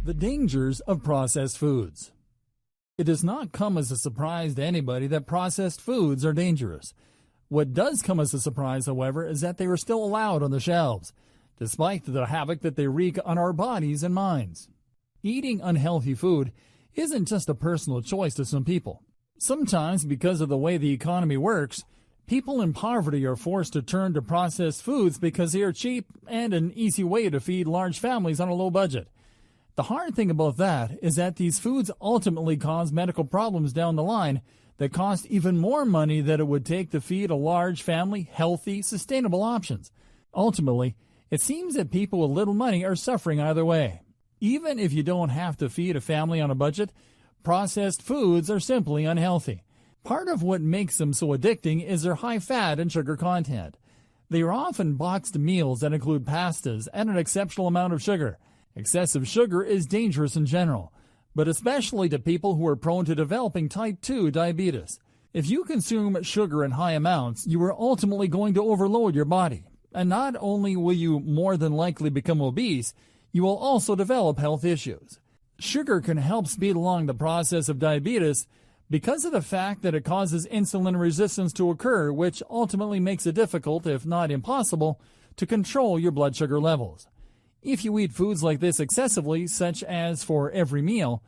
The dangers of processed foods. It does not come as a surprise to anybody that processed foods are dangerous. What does come as a surprise, however, is that they are still allowed on the shelves, despite the havoc that they wreak on our bodies and minds. Eating unhealthy food isn't just a personal choice to some people. Sometimes, because of the way the economy works, people in poverty are forced to turn to processed foods because they are cheap and an easy way to feed large families on a low budget. The hard thing about that is that these foods ultimately cause medical problems down the line that cost even more money than it would take to feed a large family healthy, sustainable options. Ultimately, it seems that people with little money are suffering either way. Even if you don't have to feed a family on a budget, processed foods are simply unhealthy. Part of what makes them so addicting is their high fat and sugar content. They are often boxed meals that include pastas and an exceptional amount of sugar. Excessive sugar is dangerous in general, but especially to people who are prone to developing type 2 diabetes. If you consume sugar in high amounts, you are ultimately going to overload your body. And not only will you more than likely become obese, you will also develop health issues. Sugar can help speed along the process of diabetes because of the fact that it causes insulin resistance to occur, which ultimately makes it difficult, if not impossible, to control your blood sugar levels. If you eat foods like this excessively, such as for every meal,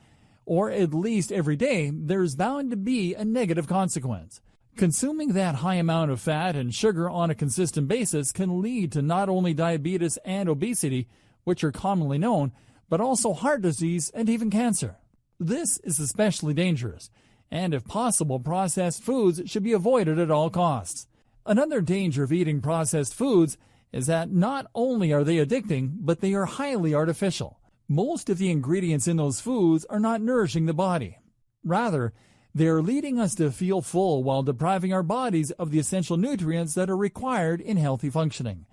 or at least every day, there's bound to be a negative consequence. Consuming that high amount of fat and sugar on a consistent basis can lead to not only diabetes and obesity, which are commonly known, but also heart disease and even cancer. This is especially dangerous, and if possible, processed foods should be avoided at all costs. Another danger of eating processed foods is that not only are they addicting, but they are highly artificial. Most of the ingredients in those foods are not nourishing the body. Rather, they are leading us to feel full while depriving our bodies of the essential nutrients that are required in healthy functioning.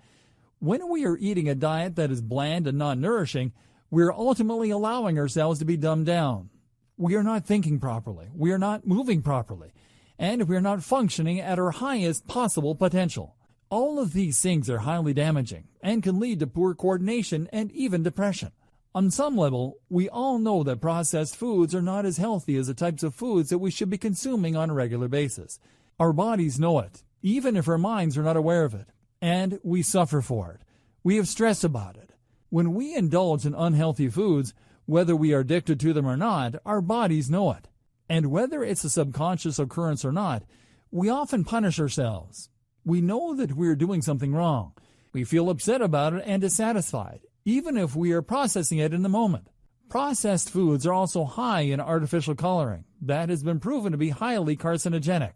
When we are eating a diet that is bland and non-nourishing, we are ultimately allowing ourselves to be dumbed down. We are not thinking properly, we are not moving properly, and we are not functioning at our highest possible potential. All of these things are highly damaging and can lead to poor coordination and even depression. On some level, we all know that processed foods are not as healthy as the types of foods that we should be consuming on a regular basis. Our bodies know it, even if our minds are not aware of it, and we suffer for it. We have stress about it. When we indulge in unhealthy foods, whether we are addicted to them or not, our bodies know it. And whether it's a subconscious occurrence or not, we often punish ourselves. We know that we are doing something wrong. We feel upset about it and dissatisfied, even if we are processing it in the moment. Processed foods are also high in artificial coloring that has been proven to be highly carcinogenic.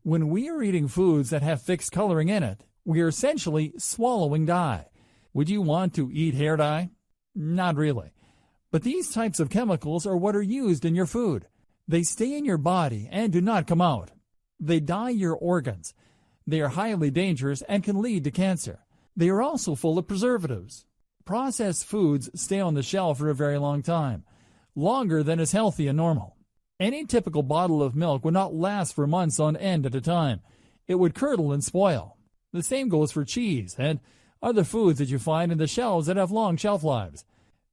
When we are eating foods that have fixed coloring in it, we are essentially swallowing dye. Would you want to eat hair dye? Not really. But these types of chemicals are what are used in your food. They stay in your body and do not come out. They dye your organs. They are highly dangerous and can lead to cancer. They are also full of preservatives. Processed foods stay on the shelf for a very long time, longer than is healthy and normal. Any typical bottle of milk would not last for months on end at a time. It would curdle and spoil. The same goes for cheese and other foods that you find in the shelves that have long shelf lives.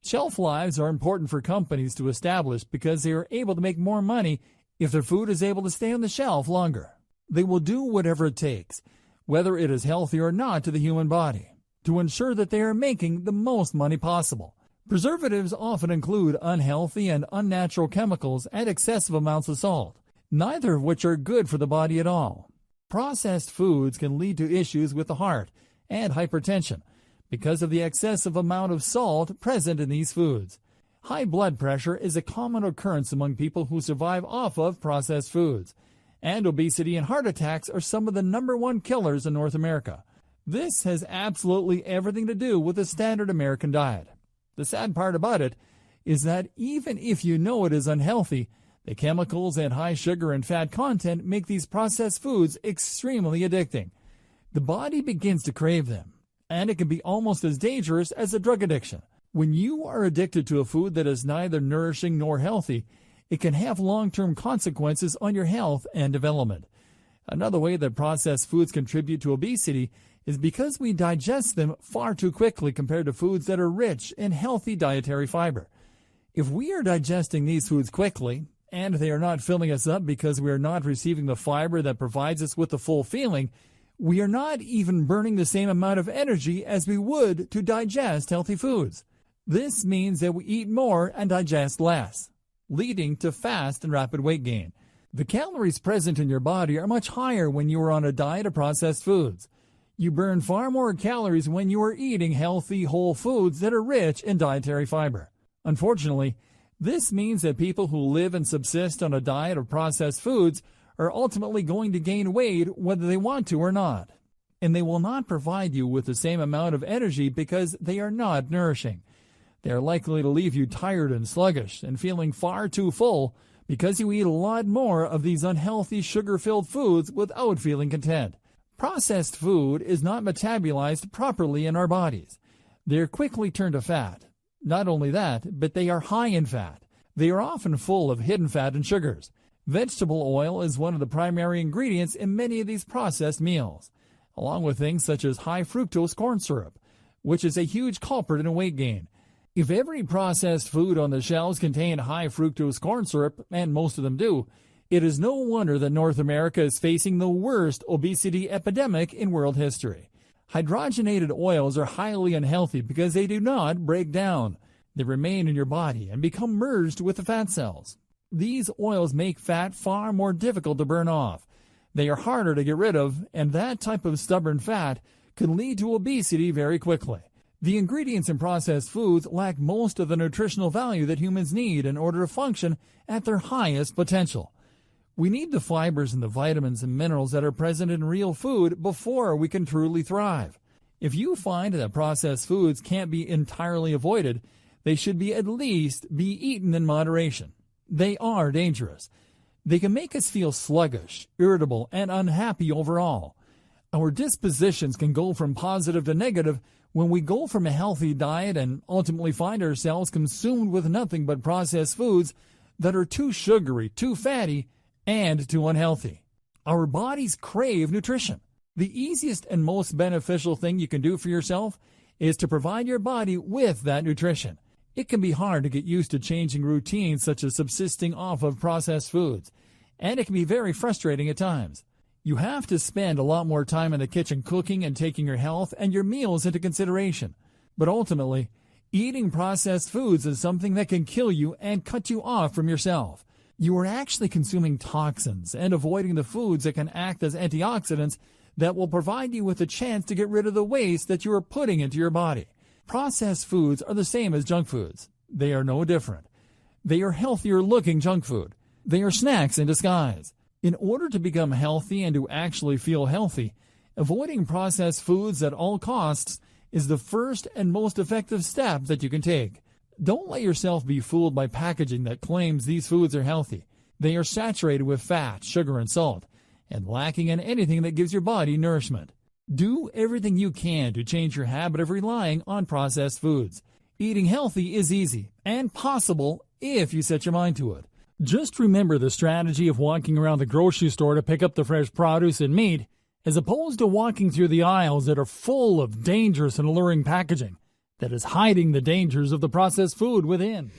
Shelf lives are important for companies to establish because they are able to make more money if their food is able to stay on the shelf longer. They will do whatever it takes, whether it is healthy or not to the human body, to ensure that they are making the most money possible. Preservatives often include unhealthy and unnatural chemicals and excessive amounts of salt, neither of which are good for the body at all. Processed foods can lead to issues with the heart and hypertension because of the excessive amount of salt present in these foods. High blood pressure is a common occurrence among people who survive off of processed foods, and obesity and heart attacks are some of the #1 killers in North America. This has absolutely everything to do with the standard American diet. The sad part about it is that even if you know it is unhealthy, the chemicals and high sugar and fat content make these processed foods extremely addicting. The body begins to crave them, and it can be almost as dangerous as a drug addiction. When you are addicted to a food that is neither nourishing nor healthy, it can have long-term consequences on your health and development. Another way that processed foods contribute to obesity is because we digest them far too quickly compared to foods that are rich in healthy dietary fiber. If we are digesting these foods quickly, and they are not filling us up because we are not receiving the fiber that provides us with the full feeling, we are not even burning the same amount of energy as we would to digest healthy foods. This means that we eat more and digest less, leading to fast and rapid weight gain. The calories present in your body are much higher when you are on a diet of processed foods. You burn far more calories when you are eating healthy, whole foods that are rich in dietary fiber. Unfortunately, this means that people who live and subsist on a diet of processed foods are ultimately going to gain weight whether they want to or not. And they will not provide you with the same amount of energy because they are not nourishing. They are likely to leave you tired and sluggish and feeling far too full because you eat a lot more of these unhealthy sugar-filled foods without feeling content. Processed food is not metabolized properly in our bodies. They are quickly turned to fat. Not only that, but they are high in fat. They are often full of hidden fat and sugars. Vegetable oil is one of the primary ingredients in many of these processed meals, along with things such as high fructose corn syrup, which is a huge culprit in weight gain. If every processed food on the shelves contained high fructose corn syrup, and most of them do, it is no wonder that North America is facing the worst obesity epidemic in world history. Hydrogenated oils are highly unhealthy because they do not break down. They remain in your body and become merged with the fat cells. These oils make fat far more difficult to burn off. They are harder to get rid of, and that type of stubborn fat can lead to obesity very quickly. The ingredients in processed foods lack most of the nutritional value that humans need in order to function at their highest potential. We need the fibers and the vitamins and minerals that are present in real food before we can truly thrive. If you find that processed foods can't be entirely avoided, they should at least be eaten in moderation. They are dangerous. They can make us feel sluggish, irritable, and unhappy overall. Our dispositions can go from positive to negative when we go from a healthy diet and ultimately find ourselves consumed with nothing but processed foods that are too sugary, too fatty, and too unhealthy. Our bodies crave nutrition. The easiest and most beneficial thing you can do for yourself is to provide your body with that nutrition. It can be hard to get used to changing routines such as subsisting off of processed foods, and it can be very frustrating at times. You have to spend a lot more time in the kitchen cooking and taking your health and your meals into consideration. But ultimately, eating processed foods is something that can kill you and cut you off from yourself. You are actually consuming toxins and avoiding the foods that can act as antioxidants that will provide you with a chance to get rid of the waste that you are putting into your body. Processed foods are the same as junk foods. They are no different. They are healthier-looking junk food. They are snacks in disguise. In order to become healthy and to actually feel healthy, avoiding processed foods at all costs is the first and most effective step that you can take. Don't let yourself be fooled by packaging that claims these foods are healthy. They are saturated with fat, sugar, and salt, and lacking in anything that gives your body nourishment. Do everything you can to change your habit of relying on processed foods. Eating healthy is easy and possible if you set your mind to it. Just remember the strategy of walking around the grocery store to pick up the fresh produce and meat, as opposed to walking through the aisles that are full of dangerous and alluring packaging that is hiding the dangers of the processed food within.